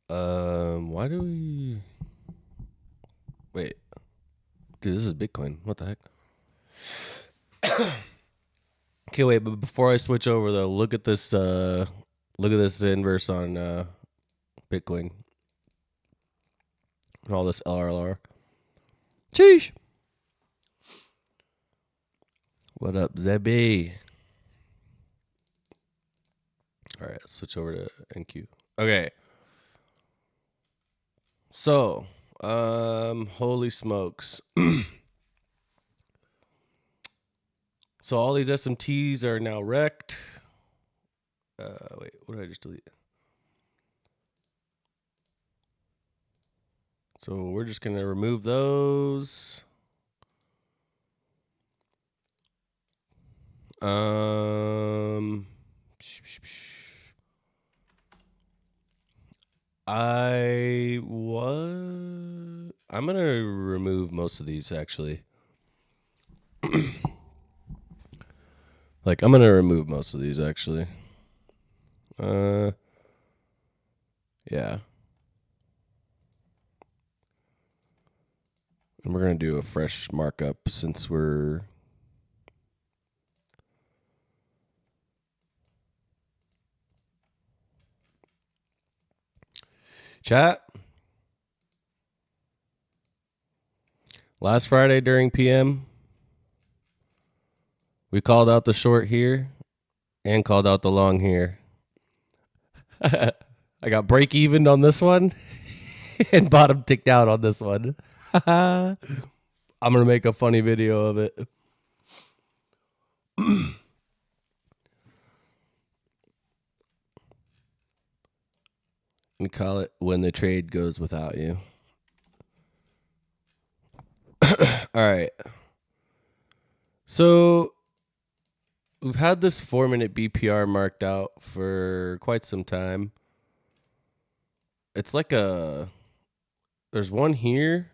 Why do we wait? Dude, this is Bitcoin. What the heck? Okay, wait, but before I switch over though, look at this inverse on Bitcoin and all this LRLR. Sheesh. What up, Zebby? All right, let's switch over to NQ. Okay. So, holy smokes. So all these SMTs are now wrecked. Wait, what did I just delete? So we're just gonna remove those. Um, I'm gonna remove most of these actually. Like I'm gonna remove most of these actually. Yeah. And we're gonna do a fresh markup since we're chat. Last Friday during PM, we called out the short here and called out the long here. I got break even on this one and bottom ticked out on this one. I'm gonna make a funny video of it. We call it when the trade goes without you. All right. So we've had this 4-minute BPR marked out for quite some time. It's like there's one here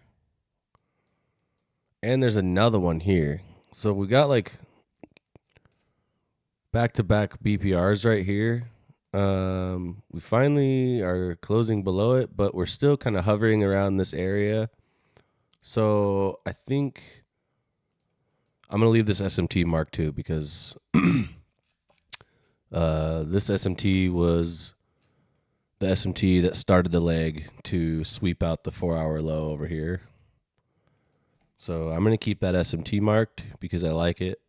and there's another one here. So we got like back-to-back BPRs right here. We finally are closing below it, but we're still kind of hovering around this area. So I think I'm gonna leave this SMT mark too because this SMT was the SMT that started the leg to sweep out the 4-hour low over here. So I'm gonna keep that SMT marked because I like it.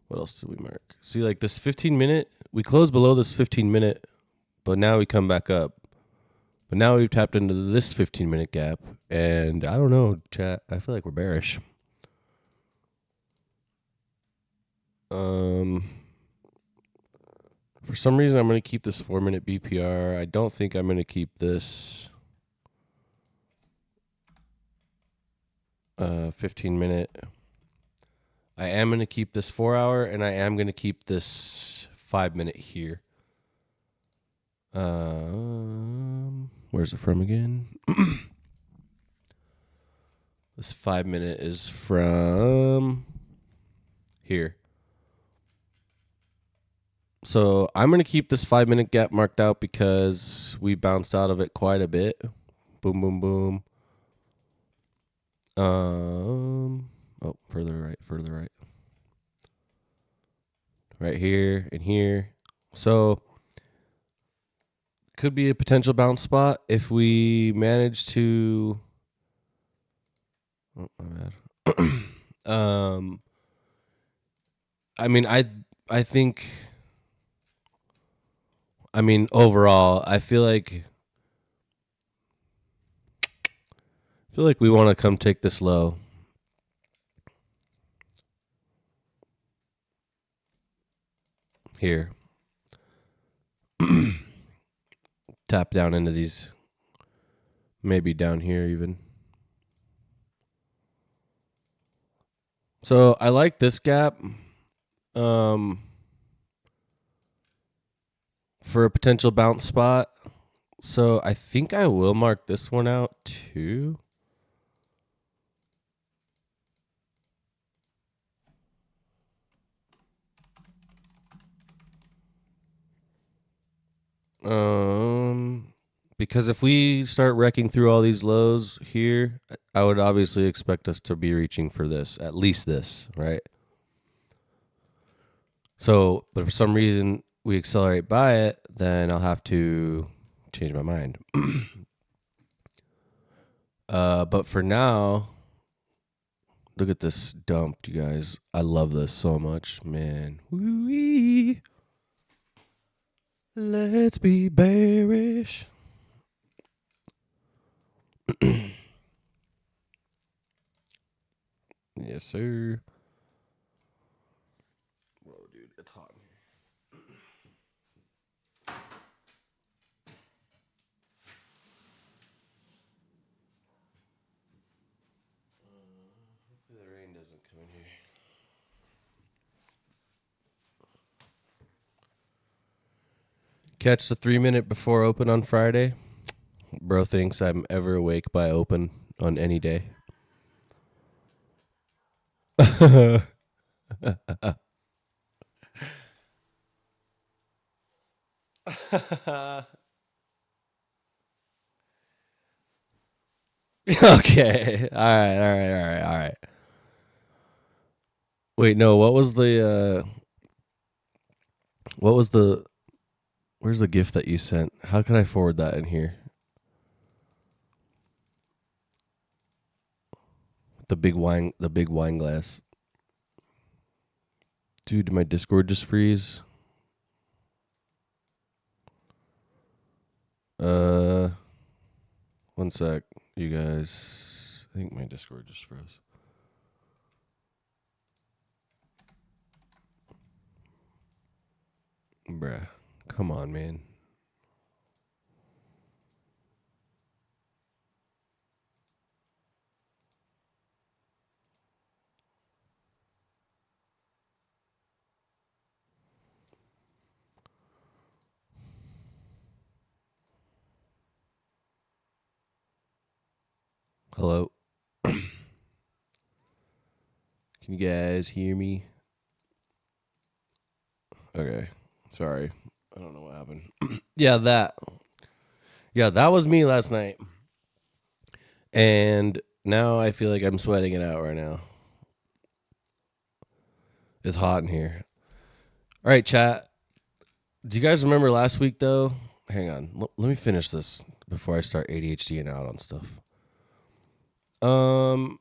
What else did we mark? See, like this 15-minute, we closed below this 15-minute, but now we come back up. But now we've tapped into this 15-minute gap, and I don't know, chat. I feel like we're bearish. For some reason, I'm going to keep this 4-minute BPR. I don't think I'm going to keep this 15-minute. I am going to keep this 4-hour, and I am going to keep this 5-minute here. Where's it from again? This 5-minute is from here. So I'm going to keep this 5-minute gap marked out because we bounced out of it quite a bit. Boom, boom, boom. Oh, further right. Right here and here. So could be a potential bounce spot if we manage to. Oh, my bad. I mean, I think. I mean, overall, I feel like we want to come take this low. Here. Tap down into these. Maybe down here even. So I like this gap. For a potential bounce spot. So I think I will mark this one out too. Um, because if we start wrecking through all these lows here, I would obviously expect us to be reaching for this, at least this, right? So, but for some reason we accelerate by it, then I'll have to change my mind. But for now, look at this dump, you guys. I love this so much, man. Woo-wee. Let's be bearish. Yes, sir. Whoa, dude, it's hot in here. Hopefully the rain doesn't come in here. Catch the 3 minute before open on Friday. Bro thinks I'm ever awake by open on any day. Okay. All right. All right. All right. All right. Wait, no. What was the? Where's the gift that you sent? How can I forward that in here? The big wine glass. Dude, did my Discord just freeze? Uh, one sec, you guys. I think my Discord just froze. Bruh, come on, man. Hello? Can you guys hear me? Okay. Sorry. I don't know what happened. Yeah, that. Yeah, that was me last night. And now I feel like I'm sweating it out right now. It's hot in here. All right, chat. Do you guys remember last week, though? Hang on. Let me finish this before I start ADHDing out on stuff. Um,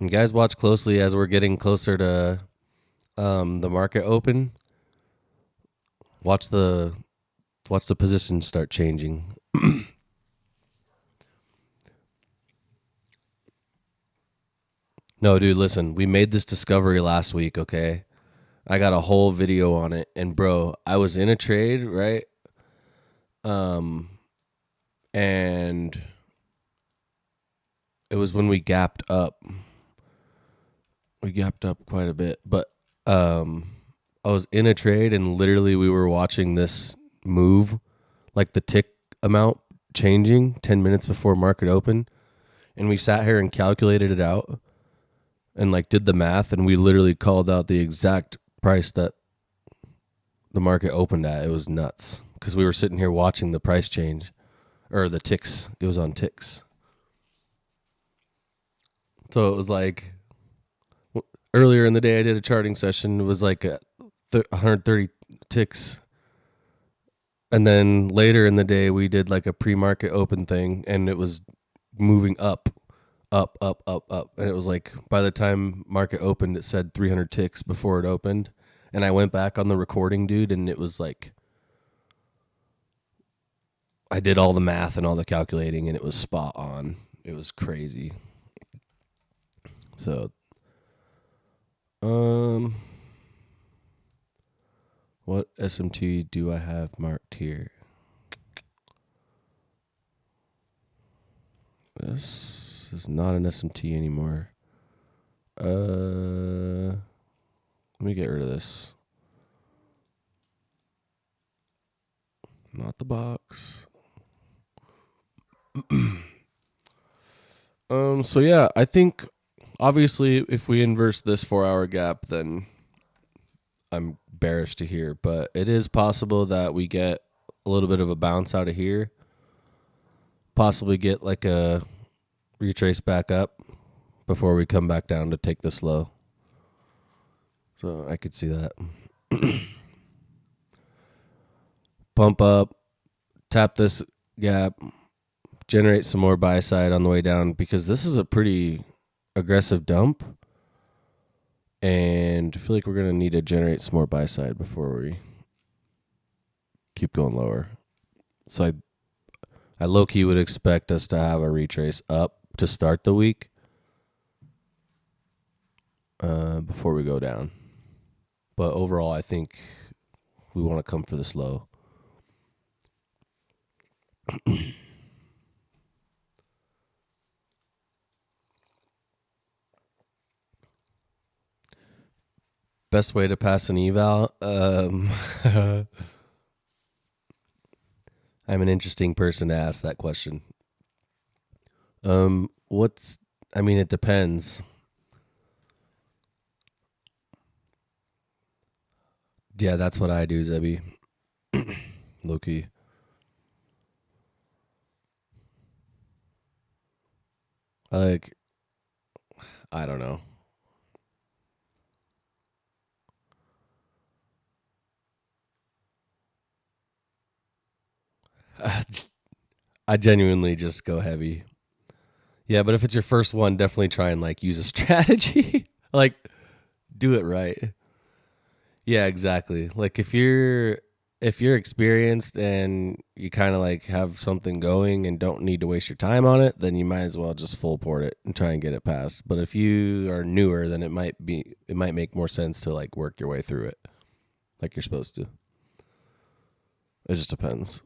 You guys watch closely as we're getting closer to the market open. Watch the positions start changing. No, dude, listen. We made this discovery last week, okay? I got a whole video on it, and bro, I was in a trade, right? Um and it was when we gapped up. We gapped up quite a bit, but um I was in a trade and literally we were watching this move, like the tick amount changing 10 minutes before market open, and we sat here and calculated it out and like did the math, and we literally called out the exact price that the market opened at. It was nuts because we were sitting here watching the price change or the ticks. It was on ticks. So it was like earlier in the day I did a charting session. It was like 130 ticks. And then later in the day we did like a pre-market open thing, and it was moving up, up, up, up, up. And it was like by the time market opened it said 300 ticks before it opened. And I went back on the recording, dude, and it was like I did all the math and all the calculating, and it was spot on. It was crazy. So, um, what SMT do I have marked here? This is not an SMT anymore. Let me get rid of this. Not the box. So yeah, I think Obviously, if we inverse this 4 hour gap, then I'm bearish to here. But it is possible that we get a little bit of a bounce out of here. Possibly get like a retrace back up before we come back down to take this low. So I could see that. Pump up, tap this gap, generate some more buy side on the way down because this is a pretty aggressive dump. And I feel like we're going to need to generate some more buy side before we keep going lower. So I low-key would expect us to have a retrace up to start the week before we go down. But overall, I think we want to come for this low. Best way to pass an eval? I'm an interesting person to ask that question. It depends. Yeah, that's what I do, Zebby. Low-key. I don't know. I genuinely just go heavy. Yeah, but if it's your first one, definitely try and use a strategy. Do it right. Yeah, exactly. If you're experienced and you kind of have something going and don't need to waste your time on it, then you might as well just full port it and try and get it passed. But if you are newer, then it might make more sense to work your way through it like you're supposed to. It just depends.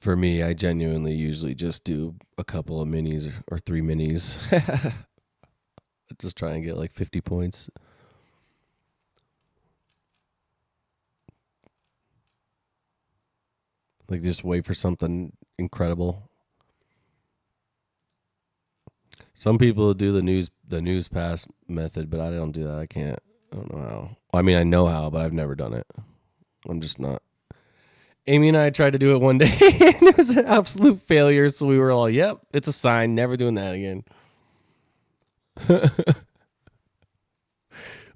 For me, I genuinely usually just do a couple of minis or 3 minis. Just try and get 50 points. Just wait for something incredible. Some people do the news pass method, but I don't do that. I can't. I don't know how. I mean, I know how, but I've never done it. I'm just not. Amy and I tried to do it one day, and it was an absolute failure. So we were all, "Yep, it's a sign. Never doing that again."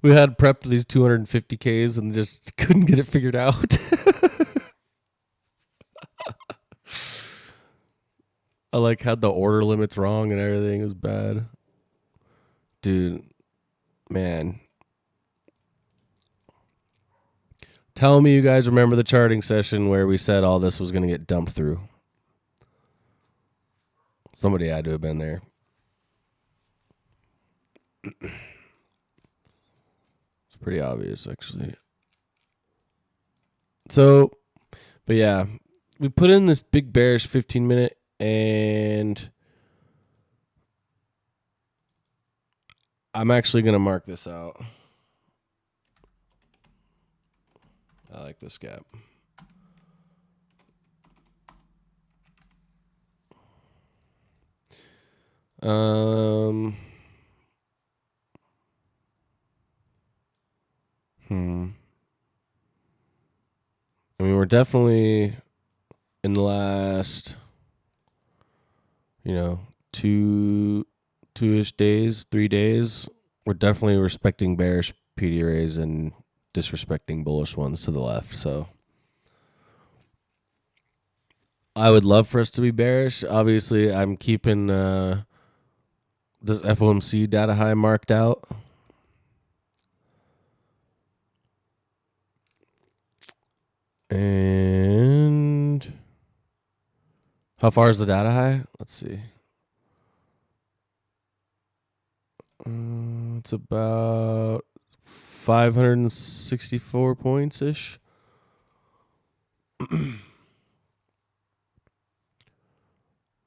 We had prepped these 250Ks and just couldn't get it figured out. I had the order limits wrong and everything. It was bad. Dude, man. Tell me you guys remember the charting session where we said all this was going to get dumped through. Somebody had to have been there. It's pretty obvious, actually. So, but yeah, we put in this big bearish 15-minute, and I'm actually going to mark this out. I like this gap. I mean, we're definitely in the last, 2-ish days, 3 days, we're definitely respecting bearish PDRAs and disrespecting bullish ones to the left. So I would love for us to be bearish. Obviously, I'm keeping this FOMC data high marked out. And how far is the data high? Let's see. It's about 564 points ish.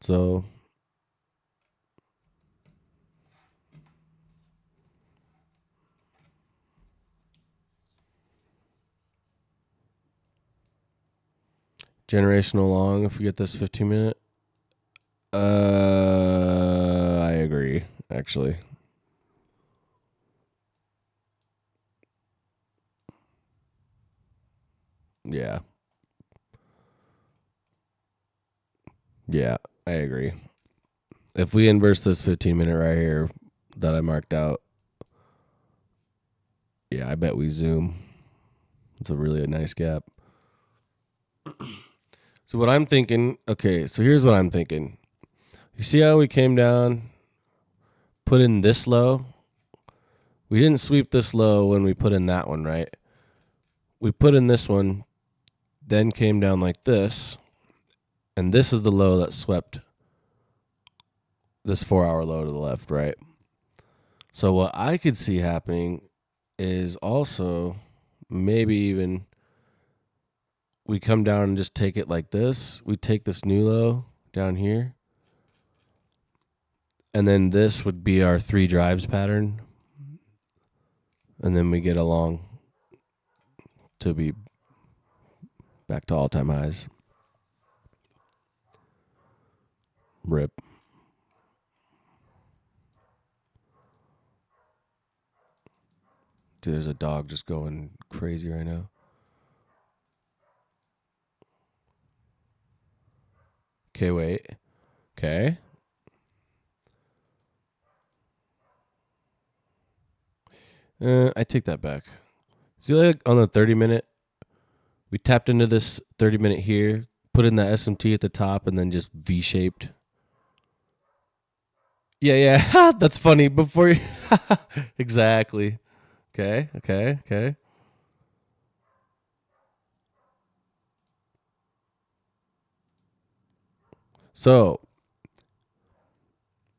So Generational long if we get this 15-minute. I agree, actually. Yeah. Yeah, I agree. If we inverse this 15-minute right here that I marked out, yeah, I bet we zoom. It's a really nice gap. So what I'm thinking, okay, so here's what I'm thinking. You see how we came down, put in this low? We didn't sweep this low when we put in that one, right? We put in this one, then came down like this, and this is the low that swept this 4-hour low to the left, right? So what I could see happening is also maybe even we come down and just take it like this. We take this new low down here. And then this would be our 3 drives pattern. And then we get along to be back to all-time highs. Rip. Dude, there's a dog just going crazy right now. Okay, wait. Okay. I take that back. See, like on the 30-minute, we tapped into this 30-minute here, put in that SMT at the top, and then just V-shaped. Yeah. That's funny. Before you... Exactly. Okay. So,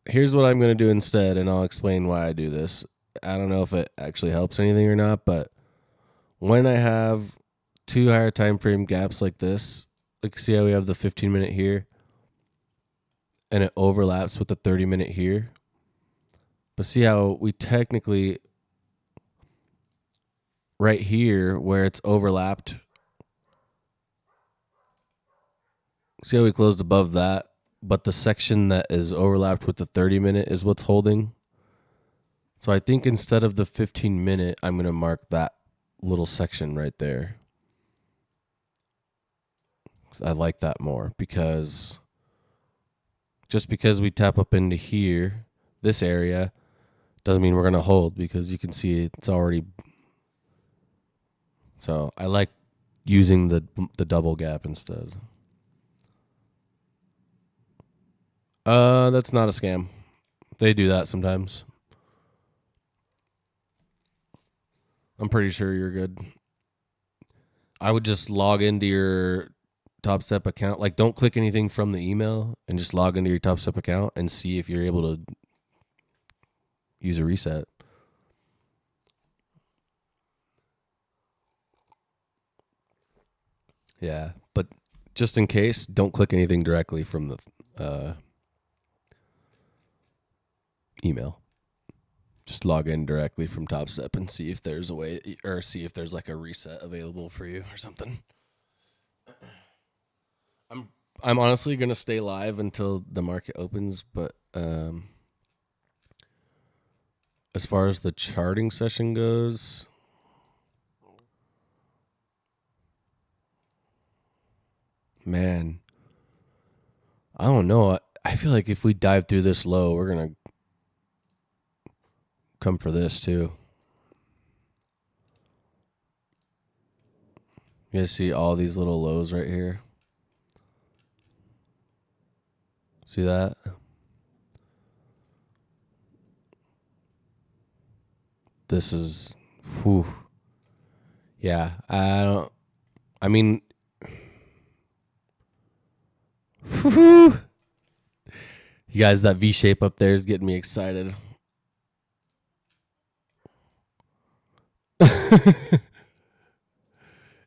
here's what I'm going to do instead, and I'll explain why I do this. I don't know if it actually helps anything or not, but when I have 2 higher time frame gaps like this, like see how we have the 15-minute here, and it overlaps with the 30-minute here. But see how we technically, right here, where it's overlapped, see how we closed above that, but the section that is overlapped with the 30-minute is what's holding. So I think instead of the 15-minute, I'm going to mark that little section right there. I like that more because just because we tap up into here, this area, doesn't mean we're going to hold because you can see it's already. So I like using the double gap instead. That's not a scam. They do that sometimes. I'm pretty sure you're good. I would just log into your Top Step account. Like, don't click anything from the email and just log into your Top Step account and see if you're able to use a reset. Yeah, but just in case, don't click anything directly from the email. Just log in directly from Top Step and see if there's a way, or see if there's like a reset available for you or something. I'm honestly gonna stay live until the market opens, but as far as the charting session goes, man, I don't know. I feel like if we dive through this low, we're gonna come for this too. You guys see all these little lows right here? See that? This is, whew. Yeah, I don't. I mean, whew. You guys, that V shape up there is getting me excited.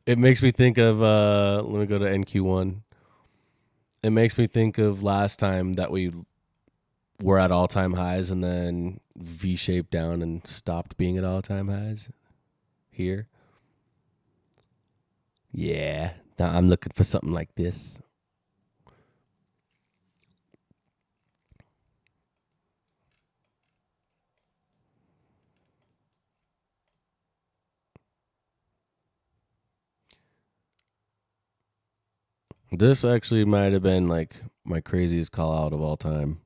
It makes me think of. Let me go to NQ1. It makes me think of last time that we were at all-time highs and then V-shaped down and stopped being at all-time highs here. Yeah, Now I'm looking for something like this. This actually might have been like my craziest call out of all time.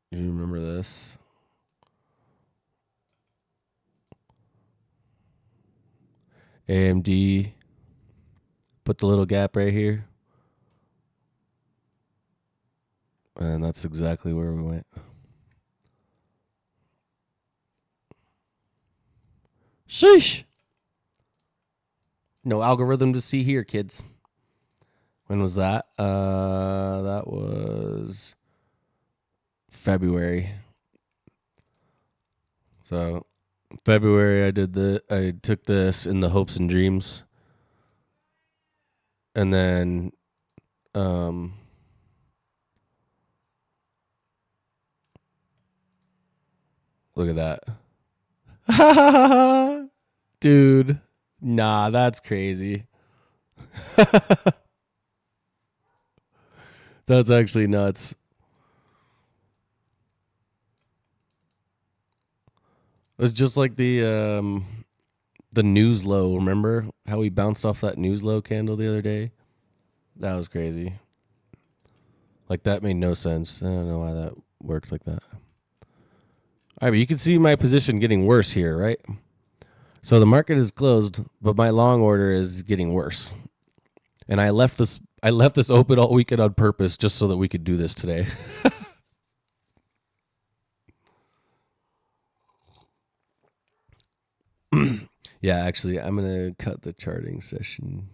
You remember this? AMD put the little gap right here. And that's exactly where we went. Sheesh. No algorithm to see here, kids. When was that? That was February. So February, I took this in the hopes and dreams, and then um, look at that, dude. Nah, that's crazy. That's actually nuts. It's just like the news low. Remember how we bounced off that news low candle the other day? That was crazy. Like that made no sense. I don't know why that worked like that. All right, but you can see my position getting worse here, right? So the market is closed, but my long order is getting worse. And I left this open all weekend on purpose just so that we could do this today. Yeah, actually, I'm gonna cut the charting session.